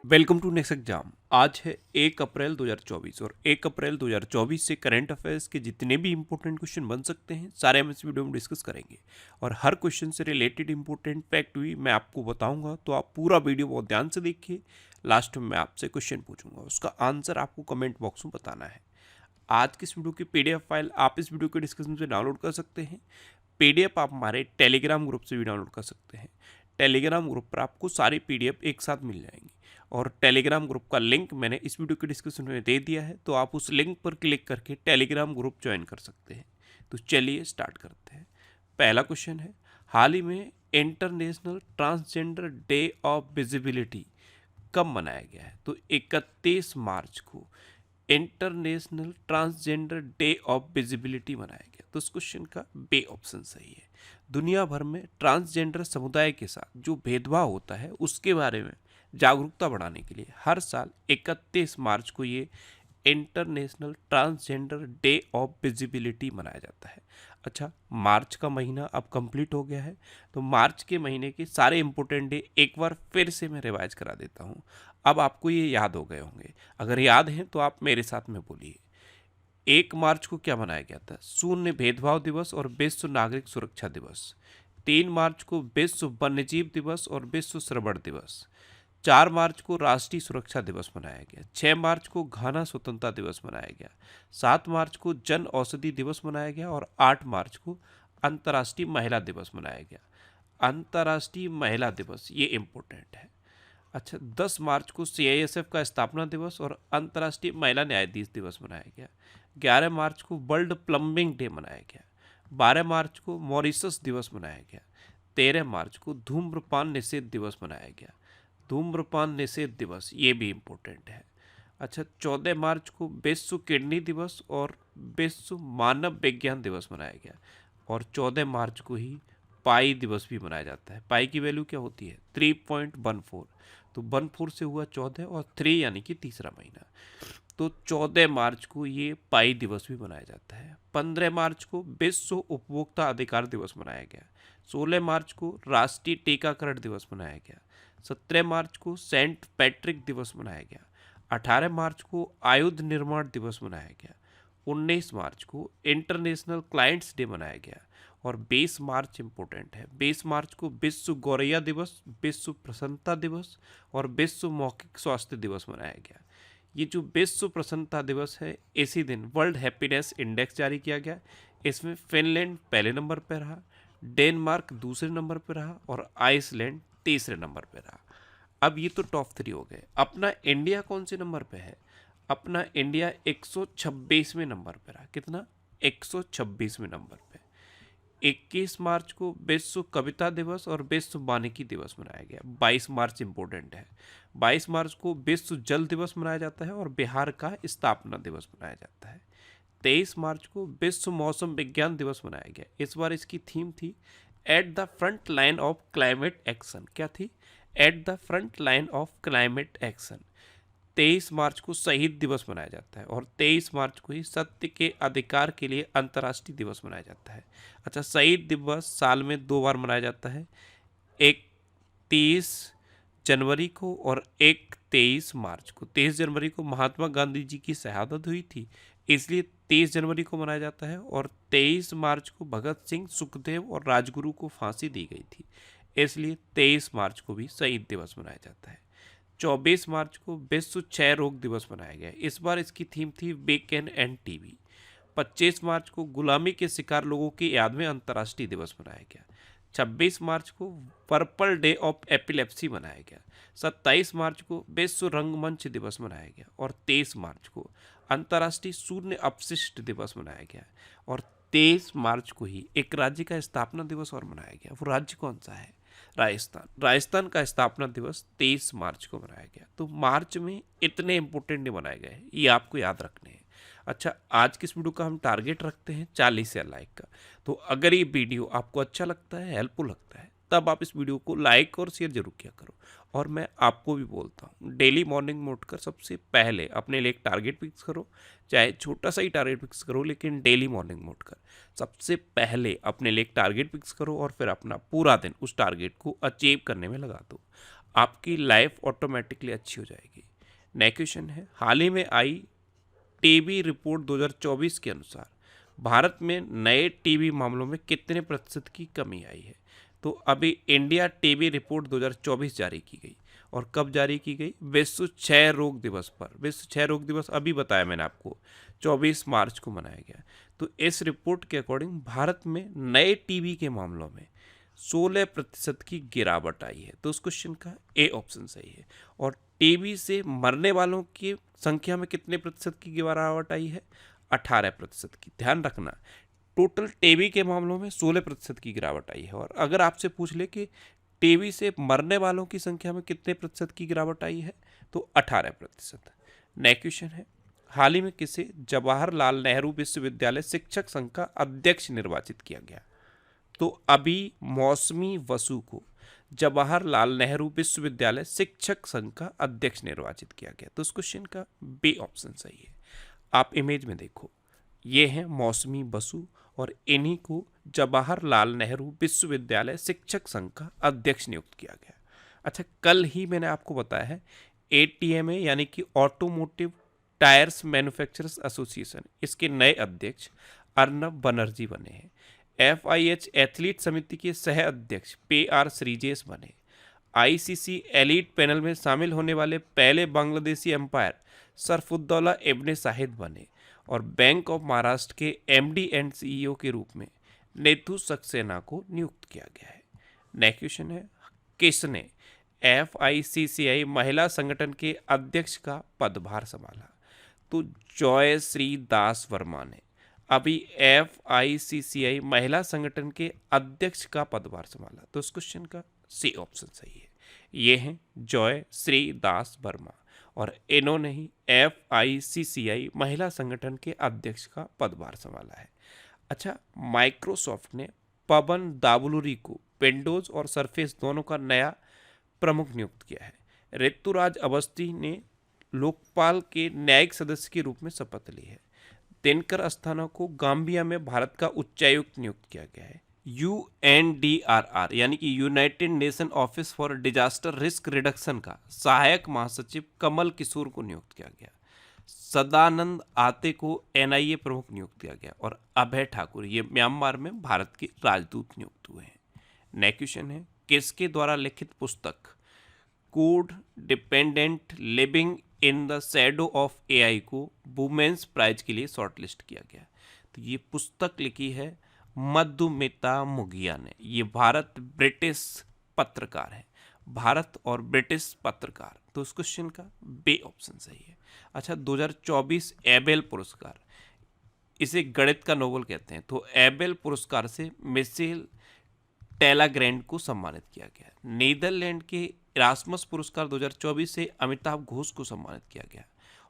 Welcome to next exam. आज है 1 अप्रैल 2024 और 1 अप्रैल 2024 से करंट अफेयर्स के जितने भी इंपॉर्टेंट क्वेश्चन बन सकते हैं सारे हम इस वीडियो में डिस्कस करेंगे और हर क्वेश्चन से रिलेटेड इंपॉर्टेंट फैक्ट भी मैं आपको बताऊंगा, तो आप पूरा वीडियो बहुत ध्यान से देखिए। लास्ट में मैं आपसे क्वेश्चन पूछूंगा, उसका आंसर आपको कमेंट बॉक्स में बताना है। आज की इस वीडियो की PDF फाइल आप इस वीडियो के डिस्क्रिप्शन से डाउनलोड कर सकते हैं। PDF आप हमारे टेलीग्राम ग्रुप से भी डाउनलोड कर सकते हैं। टेलीग्राम ग्रुप पर आपको सारी PDF एक साथ मिल जाएंगी और टेलीग्राम ग्रुप का लिंक मैंने इस वीडियो के डिस्क्रिप्शन में दे दिया है, तो आप उस लिंक पर क्लिक करके टेलीग्राम ग्रुप ज्वाइन कर सकते हैं। तो चलिए स्टार्ट करते हैं। पहला क्वेश्चन है, हाल ही में international transgender day of visibility कब मनाया गया है? तो 31 मार्च को international transgender day of visibility मनाया गया। तो इस क्वेश्चन का बे ऑप्शन सही है। दुनिया भर में ट्रांसजेंडर समुदाय के साथ जो भेदभाव होता है उसके बारे में जागरूकता बढ़ाने के लिए हर साल 31 मार्च को ये international transgender day of visibility मनाया जाता है। अच्छा, मार्च का महीना अब कंप्लीट हो गया है, तो मार्च के महीने के सारे इंपॉर्टेंट डे एक बार फिर से मैं रिवाइज करा देता हूँ। अब आपको ये याद हो गए होंगे, अगर याद हैं तो आप मेरे साथ में बोलिए। 1 मार्च को क्या मनाया गया था? शून्य भेदभाव दिवस और विश्व नागरिक सुरक्षा दिवस। 3 मार्च को विश्व वन्यजीव दिवस और विश्व श्रवण दिवस। 4 मार्च को राष्ट्रीय सुरक्षा दिवस मनाया गया। 6 मार्च को घाना स्वतंत्रता दिवस मनाया गया। 7 मार्च को जन औषधि दिवस मनाया गया और 8 मार्च को अंतर्राष्ट्रीय महिला दिवस मनाया गया। अंतर्राष्ट्रीय महिला दिवस ये इम्पोर्टेंट है। अच्छा, 10 मार्च को CISF का स्थापना दिवस और अंतर्राष्ट्रीय महिला न्यायाधीश दिवस मनाया गया। 11 मार्च को वर्ल्ड प्लम्बिंग डे मनाया गया। 12 मार्च को मॉरिशस दिवस मनाया गया। 13 मार्च को धूम्रपान निषेध दिवस मनाया गया। धूम्रपान निषेध दिवस ये भी इम्पोर्टेंट है। अच्छा, 14 मार्च को विश्व किडनी दिवस और विश्व मानव विज्ञान दिवस मनाया गया और 14 मार्च को ही पाई दिवस भी मनाया जाता है। पाई की वैल्यू क्या होती है? 3.14। तो 14 से हुआ 14 और 3 यानी कि तीसरा महीना, तो 14 मार्च को ये पाई दिवस भी मनाया जाता है। 15 मार्च को विश्व उपभोक्ता अधिकार दिवस मनाया गया। 16 मार्च को राष्ट्रीय टीकाकरण दिवस मनाया गया। 17 मार्च को सेंट पैट्रिक दिवस मनाया गया। 18 मार्च को आयुध निर्माण दिवस मनाया गया। 19 मार्च को इंटरनेशनल क्लाइंट्स डे मनाया गया और 20 मार्च इंपॉर्टेंट है। 20 मार्च को विश्व गौरैया दिवस, विश्व प्रसन्नता दिवस और विश्व मौखिक स्वास्थ्य दिवस मनाया गया। ये जो विश्व प्रसन्नता दिवस है, इसी दिन वर्ल्ड हैप्पीनेस इंडेक्स जारी किया गया। इसमें फिनलैंड पहले नंबर पर रहा, डेनमार्क दूसरे नंबर पर रहा और आइसलैंड तीसरे नंबर पर रहा। अब ये तो टॉप 3 हो गए। अपना इंडिया कौन से नंबर पे है? अपना इंडिया 126वें नंबर पर रहा। कितना? 126वें नंबर पे। 21 मार्च को विश्व कविता दिवस और विश्व वानिकी दिवस मनाया गया। 22 मार्च इंपॉर्टेंट है। 22 मार्च को विश्व जल दिवस मनाया जाता है और बिहार का स्थापना दिवस मनाया जाता है। 23 मार्च को विश्व मौसम विज्ञान दिवस मनाया गया। इस बार इसकी थीम थी at the front line of climate action. क्या थी? At the front line of climate action. 23 मार्च को शहीद दिवस मनाया जाता है और 23 मार्च को ही सत्य के अधिकार के लिए अंतर्राष्ट्रीय दिवस मनाया जाता है। अच्छा, शहीद दिवस साल में 2 बार मनाया जाता है, एक 30 जनवरी को और एक 23 मार्च को। 23 जनवरी को महात्मा गांधी जी की शहादत हुई थी, इसलिए 23 जनवरी को मनाया जाता है और 23 मार्च को भगत सिंह, सुखदेव और राजगुरु को फांसी दी गई थी, इसलिए 23 मार्च को भी शहीद दिवस मनाया जाता है। 24 मार्च को विश्व क्षय रोग दिवस मनाया गया। इस बार इसकी थीम थी वीक एंड टीबी। 25 मार्च को गुलामी के शिकार लोगों की याद में अंतर्राष्ट्रीय दिवस मनाया गया। 26 मार्च को पर्पल डे ऑफ एपिलेप्सी मनाया गया। 27 मार्च को विश्व रंगमंच दिवस मनाया गया और 23 मार्च को अंतर्राष्ट्रीय शून्य अपशिष्ट दिवस मनाया गया और 23 मार्च को ही एक राज्य का स्थापना दिवस और मनाया गया। वो राज्य कौन सा है? राजस्थान। राजस्थान का स्थापना दिवस 23 मार्च को मनाया गया। तो मार्च में इतने इंपॉर्टेंट डे मनाए गए हैं, ये आपको याद रखने हैं। अच्छा, आज किस वीडियो का हम टारगेट रखते हैं 40 या लाइक का। तो अगर ये वीडियो आपको अच्छा लगता है, हेल्पफुल लगता है, तब आप इस वीडियो को लाइक और शेयर जरूर किया करो। और मैं आपको भी बोलता हूँ, डेली मॉर्निंग में उठकर सबसे पहले अपने लिए एक टारगेट फिक्स करो, चाहे छोटा सा ही टारगेट फिक्स करो, लेकिन डेली मॉर्निंग में उठकर सबसे पहले अपने लिए एक टारगेट फिक्स करो और फिर अपना पूरा दिन उस टारगेट को अचीव करने में लगा दो। आपकी लाइफ ऑटोमेटिकली अच्छी हो जाएगी। नेक्स्ट क्वेश्चन है, हाल ही में आई टीबी रिपोर्ट 2024 के अनुसार भारत में नए टीबी मामलों में कितने प्रतिशत की कमी आई है? तो अभी इंडिया टीबी रिपोर्ट 2024 जारी की गई, और कब जारी की गई? विश्व क्षय रोग दिवस पर। विश्व क्षय रोग दिवस अभी बताया मैंने आपको, 24 मार्च को मनाया गया। तो इस रिपोर्ट के अकॉर्डिंग भारत में नए टीबी के मामलों में 16% की गिरावट आई है। तो उस क्वेश्चन का ए ऑप्शन सही है। और टीबी से मरने वालों की संख्या में कितने प्रतिशत की गिरावट आई है? 18% की। ध्यान रखना, टोटल टीबी के मामलों में 16% की गिरावट आई है। और अगर आपसे पूछ ले कि टीबी से मरने वालों की संख्या में कितने प्रतिशत की गिरावट आई है, तो 18%। नेक्स्ट क्वेश्चन है, हाल ही में किसे जवाहरलाल नेहरू विश्वविद्यालय शिक्षक संघ का अध्यक्ष निर्वाचित किया गया? तो अभी मौसमी वसु को जवाहरलाल नेहरू विश्वविद्यालय शिक्षक संघ का अध्यक्ष निर्वाचित किया गया। तो इस क्वेश्चन का बी ऑप्शन सही है। आप इमेज में देखो, ये हैं मौसमी बसु, और इन्हीं को जवाहरलाल नेहरू विश्वविद्यालय शिक्षक संघ का अध्यक्ष नियुक्त किया गया। अच्छा, कल ही मैंने आपको बताया है ATMA यानी कि ऑटोमोटिव टायर्स मैन्युफैक्चरर्स एसोसिएशन, इसके नए अध्यक्ष अर्नब बनर्जी बने हैं। FIH एथलीट समिति के सह अध्यक्ष PR श्रीजेश बने। ICC एलीट पैनल में शामिल होने वाले पहले बांग्लादेशी एम्पायर सरफुद्दौला इब्ने शाहिद बने। और बैंक ऑफ महाराष्ट्र के MD एंड CEO के रूप में नेतू सक्सेना को नियुक्त किया गया है। नेक्स्ट क्वेश्चन है, किसने FICCI महिला संगठन के अध्यक्ष का पदभार संभाला? तो जॉयश्री दास वर्मा ने अभी FICCI महिला संगठन के अध्यक्ष का पदभार संभाला। तो इस क्वेश्चन का सी ऑप्शन सही है। ये हैं जॉयश्री दास वर्मा, और इन्होंने ही FICCI महिला संगठन के अध्यक्ष का पदभार संभाला है। अच्छा, माइक्रोसॉफ्ट ने पवन दावलुरी को विंडोज और सरफेस दोनों का नया प्रमुख नियुक्त किया है। ऋतुराज अवस्थी ने लोकपाल के न्यायिक सदस्य के रूप में शपथ ली है। दिनकर अस्थाना को गाम्बिया में भारत का उच्चायुक्त नियुक्त किया गया है। UNDRR यानी कि United nation office for disaster risk reduction का सहायक महासचिव कमल किशोर को नियुक्त किया गया। सदानंद आते को NIA प्रमुख नियुक्त किया गया। और अभय ठाकुर ये म्यांमार में भारत के राजदूत नियुक्त हुए हैं। नेक्स्ट क्वेश्चन है, किसके द्वारा लिखित पुस्तक code dependent living in the shadow of AI को वुमेन्स प्राइज के लिए शॉर्टलिस्ट किया गया? तो ये पुस्तक लिखी है मधुमिता मुखिया ने। ये भारत ब्रिटिश पत्रकार है, भारत और ब्रिटिश पत्रकार। तो इस क्वेश्चन का बी ऑप्शन सही है। अच्छा, 2024 एबेल पुरस्कार, इसे गणित का नोबेल कहते हैं। तो एबेल पुरस्कार से मिशेल टेलाग्रैंड को सम्मानित किया गया। नीदरलैंड के इरास्मस पुरस्कार 2024 से अमिताभ घोष को सम्मानित किया गया।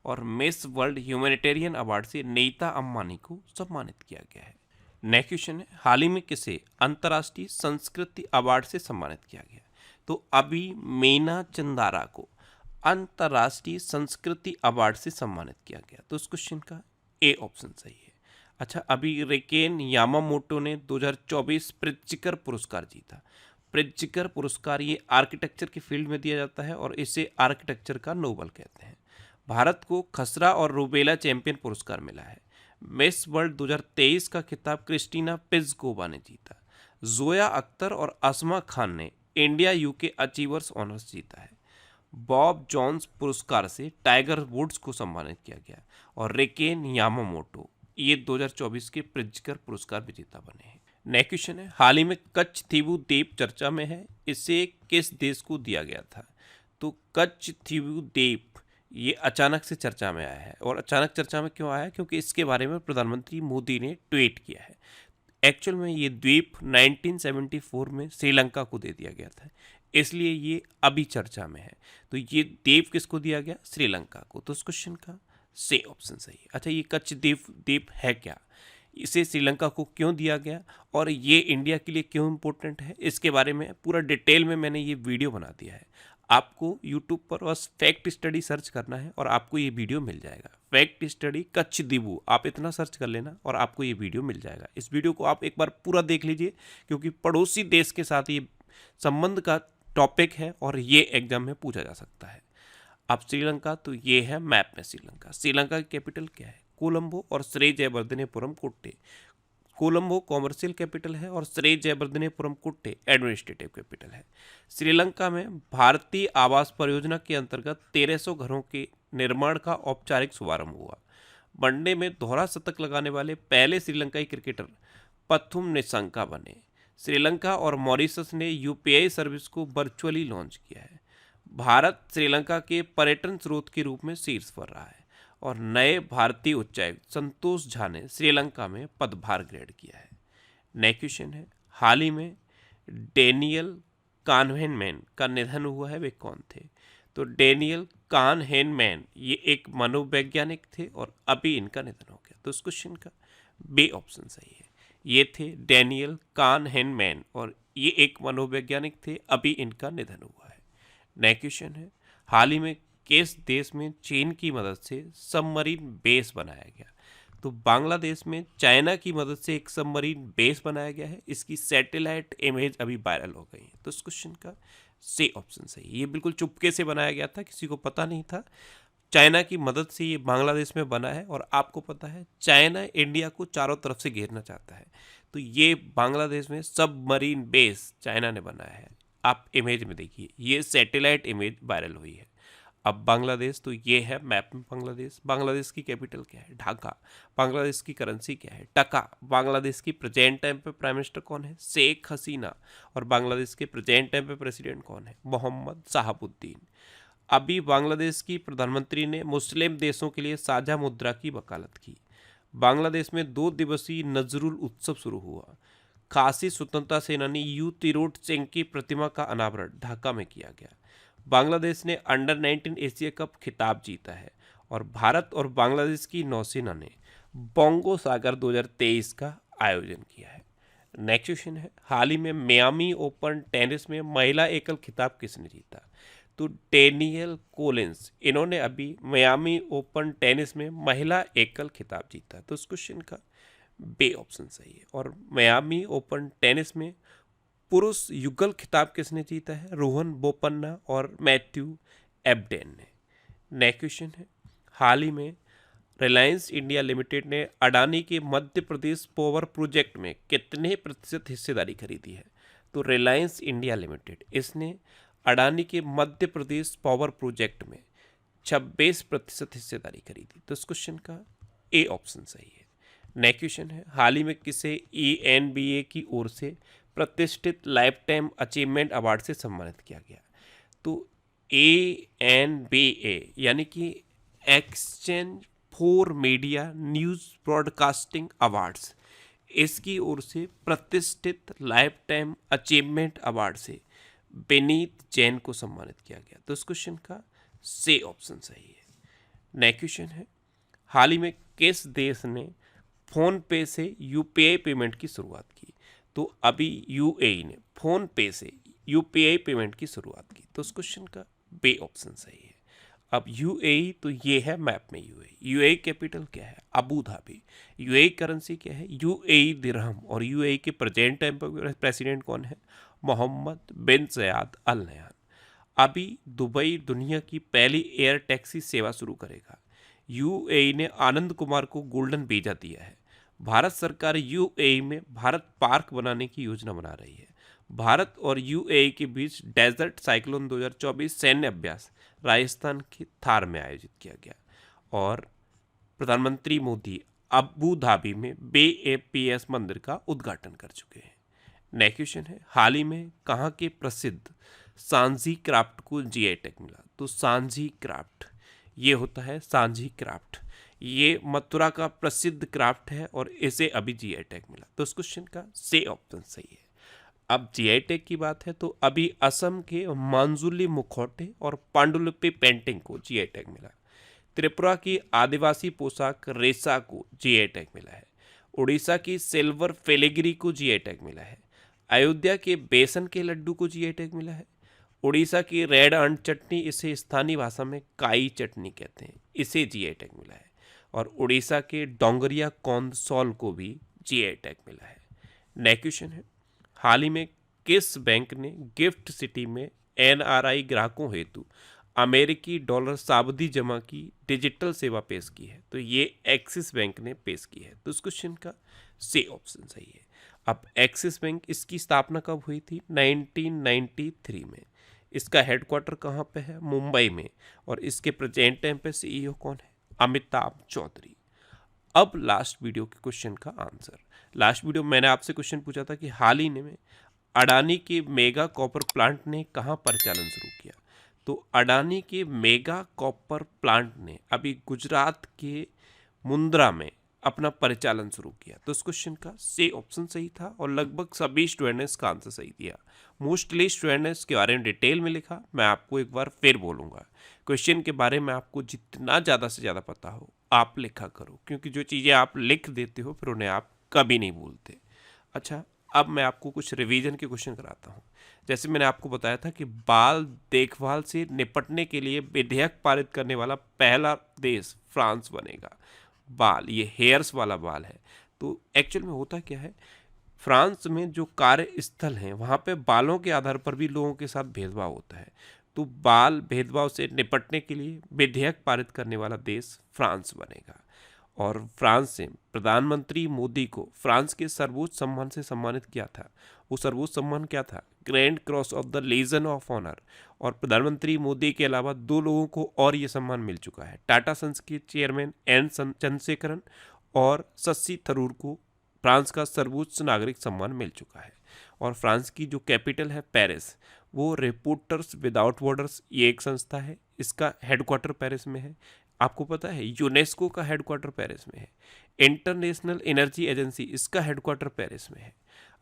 और मिस वर्ल्ड ह्यूमैनिटेरियन अवार्ड से नीता अंबानी को सम्मानित किया गया है। नेक्स्ट क्वेश्चन है, हाल ही में किसे अंतर्राष्ट्रीय संस्कृति अवार्ड से सम्मानित किया गया? तो अभी मीना चंदारा को अंतर्राष्ट्रीय संस्कृति अवार्ड से सम्मानित किया गया। तो इस क्वेश्चन का ए ऑप्शन सही है। अच्छा, अभी रिकेन यामामोटो ने 2024 प्रित्जकर पुरस्कार जीता। प्रित्जकर पुरस्कार ये आर्किटेक्चर की फील्ड में दिया जाता है, और इसे आर्किटेक्चर का नोबेल कहते हैं। भारत को खसरा और रूबेला चैंपियन पुरस्कार मिला है। मिस वर्ल्ड 2023 का खिताब क्रिस्टीना पिज़कोवा ने जीता। जोया अख्तर और असमा खान ने इंडिया UK अचीवर्स ऑनर्स जीता है। बॉब जॉन्स पुरस्कार से टाइगर वुड्स को सम्मानित किया गया। और रिकेन यामामोटो ये 2024 के प्रित्जकर पुरस्कार विजेता बने हैं। नेक्स्ट क्वेश्चन है, हाल ही में कच्छ थीवू द्वीप चर्चा में है, इसे किस देश को दिया गया था? तो कच्छ थीवू द्वीप ये अचानक से चर्चा में आया है। और अचानक चर्चा में क्यों आया है? क्योंकि इसके बारे में प्रधानमंत्री मोदी ने ट्वीट किया है। एक्चुअल में ये द्वीप 1974 में श्रीलंका को दे दिया गया था, इसलिए ये अभी चर्चा में है। तो ये द्वीप किसको दिया गया? श्रीलंका को। तो इस क्वेश्चन का सी ऑप्शन सही है। अच्छा, ये कच्छ द्वीप है क्या? इसे श्रीलंका को क्यों दिया गया, और ये इंडिया के लिए क्यों इम्पोर्टेंट है, इसके बारे में पूरा डिटेल में मैंने ये वीडियो बना दिया है। आपको YouTube पर बस फैक्ट स्टडी सर्च करना है और आपको ये वीडियो मिल जाएगा। फैक्ट स्टडी कच्छ द्वीप, आप इतना सर्च कर लेना और आपको ये वीडियो मिल जाएगा। इस वीडियो को आप एक बार पूरा देख लीजिए, क्योंकि पड़ोसी देश के साथ ये संबंध का टॉपिक है और ये एग्जाम में पूछा जा सकता है। अब श्रीलंका, तो ये है मैप में श्रीलंका। श्रीलंका की कैपिटल क्या है? कोलंबो और श्री जयवर्धनेपुरम कुट्टे। कोलंबो कॉमर्शियल कैपिटल है और श्री जयवर्धनेपुरम कुट्टे एडमिनिस्ट्रेटिव कैपिटल है। श्रीलंका में भारतीय आवास परियोजना के अंतर्गत 1300 घरों के निर्माण का औपचारिक शुभारंभ हुआ। वनडे में दोहरा शतक लगाने वाले पहले श्रीलंकाई क्रिकेटर पथुम निशंका बने। श्रीलंका और मॉरिशस ने यूपीआई सर्विस को वर्चुअली लॉन्च किया है। भारत श्रीलंका के पर्यटन स्रोत के रूप में शीर्ष पर रहा है और नए भारतीय उच्चायुक्त संतोष झा ने श्रीलंका में पदभार ग्रहण किया है। नेक्स्ट क्वेश्चन है, हाल ही में डेनियल कानहेनमैन का निधन हुआ है, वे कौन थे? तो डेनियल कानहेनमैन ये एक मनोवैज्ञानिक थे और अभी इनका निधन हो गया। तो इस क्वेश्चन का बी ऑप्शन सही है। ये थे डेनियल कानहेनमैन और ये एक मनोवैज्ञानिक थे, अभी इनका निधन हुआ है। नेक्स्ट क्वेश्चन है, हाल ही में किस देश में चीन की मदद से सबमरीन बेस बनाया गया? तो बांग्लादेश में चाइना की मदद से एक सबमरीन बेस बनाया गया है। इसकी सैटेलाइट इमेज अभी वायरल हो गई है। तो इस क्वेश्चन का सी ऑप्शन सही है। ये बिल्कुल चुपके से बनाया गया था, किसी को पता नहीं था। चाइना की मदद से ये बांग्लादेश में बना है और आपको पता है चाइना इंडिया को चारों तरफ से घेरना चाहता है, तो ये बांग्लादेश में सबमरीन बेस चाइना ने बनाया है। आप इमेज में देखिए, ये सैटेलाइट इमेज वायरल हुई है। अब बांग्लादेश, तो ये है मैप में बांग्लादेश। बांग्लादेश की कैपिटल क्या है? ढाका। बांग्लादेश की करेंसी क्या है? टका। बांग्लादेश की प्रेजेंट टाइम पे प्राइम मिनिस्टर कौन है? शेख हसीना। और बांग्लादेश के प्रेजेंट टाइम पे प्रेसिडेंट कौन है? मोहम्मद शाहबुद्दीन। अभी बांग्लादेश की प्रधानमंत्री ने मुस्लिम देशों के लिए साझा मुद्रा की वकालत की। बांग्लादेश में 2 दिवसीय नजरुल उत्सव शुरू हुआ। खासी स्वतंत्रता सेनानी यू तिरोट सिंह की प्रतिमा का अनावरण ढाका में किया गया। बांग्लादेश ने अंडर 19 एशिया कप खिताब जीता है और भारत और बांग्लादेश की नौसेना ने बोंगो सागर 2023 का आयोजन किया है। नेक्स्ट क्वेश्चन है, हाल ही में मियामी ओपन टेनिस में महिला एकल खिताब किसने जीता? तो डेनियल कोलिंस, इन्होंने अभी मियामी ओपन टेनिस में महिला एकल खिताब जीता। तो इस क्वेश्चन का बी ऑप्शन सही है। और मियामी ओपन टेनिस में पुरुष युगल खिताब किसने जीता है? रोहन बोपन्ना और मैथ्यू एबडेन ने। नेक्स्ट क्वेश्चन है, हाल ही में रिलायंस इंडिया लिमिटेड ने अडानी के मध्य प्रदेश पावर प्रोजेक्ट में कितने प्रतिशत हिस्सेदारी खरीदी है? तो रिलायंस इंडिया लिमिटेड, इसने अडानी के मध्य प्रदेश पावर प्रोजेक्ट में 26% हिस्सेदारी खरीदी। तो इस क्वेश्चन का ए ऑप्शन सही है। नेक्स्ट क्वेश्चन है, हाल ही में किसे ENBA की ओर से प्रतिष्ठित लाइफ टाइम अचीवमेंट अवार्ड से सम्मानित किया गया? तो ANBA यानी कि exchange for media news broadcasting awards, इसकी ओर से प्रतिष्ठित लाइफ टाइम अचीवमेंट अवार्ड से बेनीत जैन को सम्मानित किया गया। तो इस क्वेश्चन का सी ऑप्शन सही है। नेक्स्ट क्वेश्चन है, हाल ही में किस देश ने फोन पे से यूपीआई पेमेंट की शुरुआत की? तो अभी यूएई ने फोन पे से यूपीआई पेमेंट की शुरुआत की। तो इस क्वेश्चन का बी ऑप्शन सही है। अब यूएई, तो ये है मैप में यूएई। यूएई कैपिटल क्या है? Abu Dhabi. यूएई करेंसी क्या है? यूएई दिरहम। और यूएई के प्रेजेंट टाइम पर प्रेसिडेंट कौन है? मोहम्मद बिन ज़याद अल नह्यान। अभी दुबई दुनिया की पहली एयर टैक्सी सेवा शुरू करेगा। यूएई ने आनंद कुमार को गोल्डन वीजा दिया है। भारत सरकार यूएई में भारत पार्क बनाने की योजना बना रही है। भारत और यूएई के बीच डेजर्ट साइक्लोन 2024 सैन्य अभ्यास राजस्थान के थार में आयोजित किया गया। और प्रधानमंत्री मोदी अबू धाबी में BAPS मंदिर का उद्घाटन कर चुके हैं। नेक्स्ट क्वेश्चन है, हाल ही में कहाँ के प्रसिद्ध सांझी क्राफ्ट को जीआई टैग मिला? तो सांझी क्राफ्ट, ये होता है सांझी क्राफ्ट, ये मथुरा का प्रसिद्ध क्राफ्ट है और इसे अभी जीआई टैग मिला। तो इस क्वेश्चन का सी ऑप्शन सही है। अब जीआई टैग की बात है तो अभी असम के मांजुली मुखौटे और पांडुलिपि पेंटिंग को जीआई टैग मिला। त्रिपुरा की आदिवासी पोशाक रेसा को जीआई टैग मिला है। उड़ीसा की सिल्वर फिलिग्री को जीआई टैग मिला है। अयोध्या के बेसन के लड्डू को जीआई टैग मिला है। उड़ीसा की रेड अंट चटनी, इसे स्थानीय भाषा में काई चटनी कहते हैं, इसे जीआई टैग मिला है। और उड़ीसा के डोंगरिया कौंदसौल को भी जीआई टैग मिला है। नेक्स्ट क्वेश्चन है, हाल ही में किस बैंक ने गिफ्ट सिटी में NRI ग्राहकों हेतु अमेरिकी डॉलर सावधि जमा की डिजिटल सेवा पेश की है? तो ये एक्सिस बैंक ने पेश की है। तो इस क्वेश्चन का सी ऑप्शन सही है। अब एक्सिस बैंक, इसकी स्थापना कब हुई थी? 1993 में। इसका हेडक्वार्टर कहाँ पे है? मुंबई में। और इसके प्रेजेंट टाइम पे CEO कौन है? अमिताभ चौधरी। अब लास्ट वीडियो के क्वेश्चन का आंसर। लास्ट वीडियो में मैंने आपसे क्वेश्चन पूछा था कि हाल ही में अडानी के मेगा कॉपर प्लांट ने कहाँ परिचालन शुरू किया? तो अडानी के मेगा कॉपर प्लांट ने अभी गुजरात के मुंद्रा में अपना परिचालन शुरू किया। तो इस क्वेश्चन का सी ऑप्शन सही था और लगभग सभी स्टूडेंट ने इसका आंसर सही दिया। मोस्टली स्टूडेंट ने इसके बारे में डिटेल में लिखा। मैं आपको एक बार फिर बोलूँगा, क्वेश्चन के बारे में आपको जितना ज़्यादा से ज़्यादा पता हो आप लिखा करो, क्योंकि जो चीज़ें आप लिख देते हो फिर उन्हें आप कभी नहीं भूलते। अच्छा, अब मैं आपको कुछ रिवीजन के क्वेश्चन कराता हूँ। जैसे मैंने आपको बताया था कि बाल देखभाल से निपटने के लिए विधेयक पारित करने वाला पहला देश फ्रांस बनेगा। बाल, ये हेयर्स वाला बाल है। तो एक्चुअल में होता क्या है, फ्रांस में जो कार्यस्थल हैं वहाँ पे बालों के आधार पर भी लोगों के साथ भेदभाव होता है। तो बाल भेदभाव से निपटने के लिए विधेयक पारित करने वाला देश फ्रांस बनेगा। और फ्रांस से प्रधानमंत्री मोदी को फ्रांस के सर्वोच्च सम्मान से सम्मानित किया था। वो सर्वोच्च सम्मान क्या था? Grand Cross of the Legion of Honour. और प्रधानमंत्री मोदी के अलावा 2 लोगों को और ये सम्मान मिल चुका है। टाटा सन्स के चेयरमैन एन चंद्रशेखरन और शशि थरूर को फ्रांस का सर्वोच्च नागरिक सम्मान मिल चुका है। और फ्रांस की जो कैपिटल है पेरिस, वो रिपोर्टर्स विदाउट बॉर्डर्स ये एक संस्था है, इसका हेडक्वार्टर पेरिस में है। आपको पता है यूनेस्को का हेडक्वार्टर पेरिस में है। इंटरनेशनल एनर्जी एजेंसी, इसका हेडक्वार्टर पेरिस में है।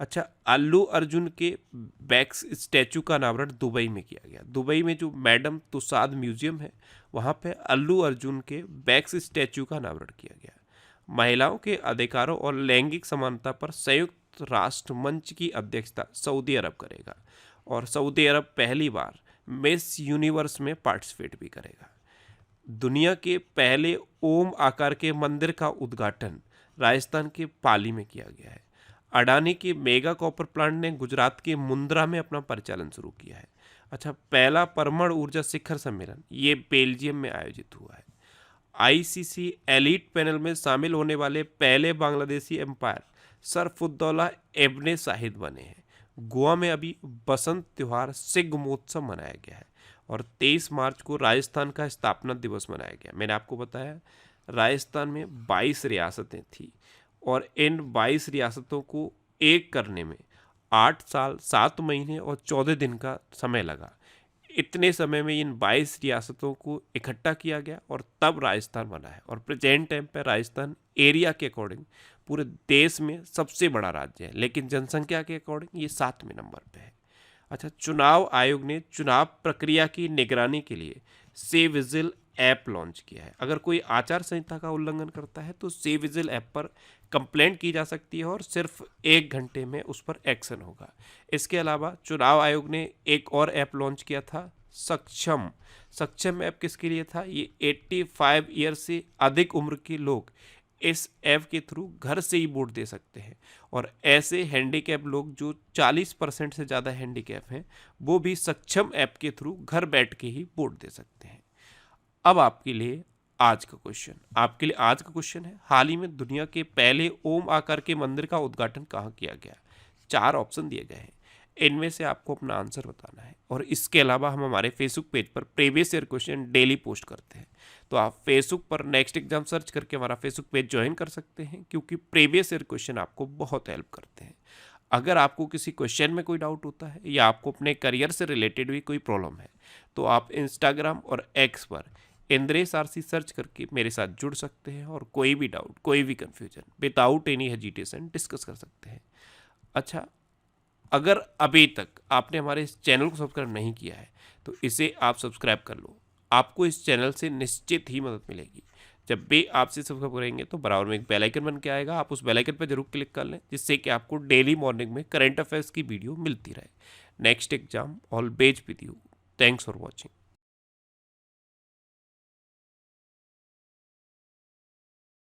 अच्छा, अल्लू अर्जुन के बैक्स स्टैचू का अनावरण दुबई में किया गया। दुबई में जो मैडम तुसाद म्यूजियम है वहाँ पे अल्लू अर्जुन के बैक्स स्टैचू का अनावरण किया गया। महिलाओं के अधिकारों और लैंगिक समानता पर संयुक्त राष्ट्र मंच की अध्यक्षता सऊदी अरब करेगा। और सऊदी अरब पहली बार मिस यूनिवर्स में पार्टिसिपेट भी करेगा। दुनिया के पहले ओम आकार के मंदिर का उद्घाटन राजस्थान के पाली में किया गया है। अडानी के मेगा कॉपर प्लांट ने गुजरात के मुंद्रा में अपना परिचालन शुरू किया है। अच्छा, पहला परमाणु ऊर्जा शिखर सम्मेलन ये बेल्जियम में आयोजित हुआ है। ICC एलीट पैनल में शामिल होने वाले पहले बांग्लादेशी एम्पायर सरफुद्दौला इब्ने शाहिद बने हैं। गोवा में अभी बसंत त्योहार शिग्मोत्सव मनाया गया है। और 23 मार्च को राजस्थान का स्थापना दिवस मनाया गया। मैंने आपको बताया राजस्थान में 22 रियासतें थी और इन 22 रियासतों को एक करने में 8 साल 7 महीने और 14 दिन का समय लगा। इतने समय में इन 22 रियासतों को इकट्ठा किया गया और तब राजस्थान बना है। और प्रेजेंट टाइम पर राजस्थान एरिया के अकॉर्डिंग पूरे देश में सबसे बड़ा राज्य है, लेकिन जनसंख्या के अकॉर्डिंग ये 7वें नंबर पे है। अच्छा, चुनाव आयोग ने चुनाव प्रक्रिया की निगरानी के लिए से विजिल ऐप लॉन्च किया है। अगर कोई आचार संहिता का उल्लंघन करता है तो से विजिल ऐप पर कंप्लेंट की जा सकती है और सिर्फ 1 घंटे में उस पर एक्शन होगा। इसके अलावा चुनाव आयोग ने एक और ऐप लॉन्च किया था, सक्षम। सक्षम ऐप किसके लिए था? ये 85 ईयर से अधिक उम्र के लोग इस ऐप के थ्रू घर से ही वोट दे सकते हैं। और ऐसे हैंडीकैप लोग जो 40% से ज़्यादा हैंडीकैप हैं वो भी सक्षम ऐप के थ्रू घर बैठ के ही वोट दे सकते हैं। अब आपके लिए आज का क्वेश्चन है, हाल ही में दुनिया के पहले ओम आकार के मंदिर का उद्घाटन कहाँ किया गया? 4 ऑप्शन दिए गए हैं, इनमें से आपको अपना आंसर बताना है। और इसके अलावा हम हमारे फेसबुक पेज पर previous year question daily post करते हैं, तो आप फेसबुक पर नेक्स्ट एग्जाम सर्च करके हमारा फेसबुक पेज ज्वाइन कर सकते हैं, क्योंकि प्रीवियस ईयर क्वेश्चन आपको बहुत हेल्प करते हैं। अगर आपको किसी क्वेश्चन में कोई डाउट होता है या आपको अपने करियर से रिलेटेड भी कोई प्रॉब्लम है तो आप इंस्टाग्राम और एक्स पर इंद्रेश आरसी सर्च करके मेरे साथ जुड़ सकते हैं और कोई भी डाउट, कोई भी confusion without any hesitation discuss कर सकते हैं। अच्छा, अगर अभी तक आपने हमारे इस चैनल को सब्सक्राइब नहीं किया है तो इसे आप सब्सक्राइब कर लो, आपको इस चैनल से निश्चित ही मदद मिलेगी। जब भी आपसे सब्सक्राइब करेंगे तो बराबर में एक बेल आइकन बन के आएगा, आप उस बेल आइकन पर जरूर क्लिक कर लें, जिससे कि आपको डेली मॉर्निंग में करंट अफेयर्स की वीडियो मिलती रहे। Next exam always with you. Thanks for watching.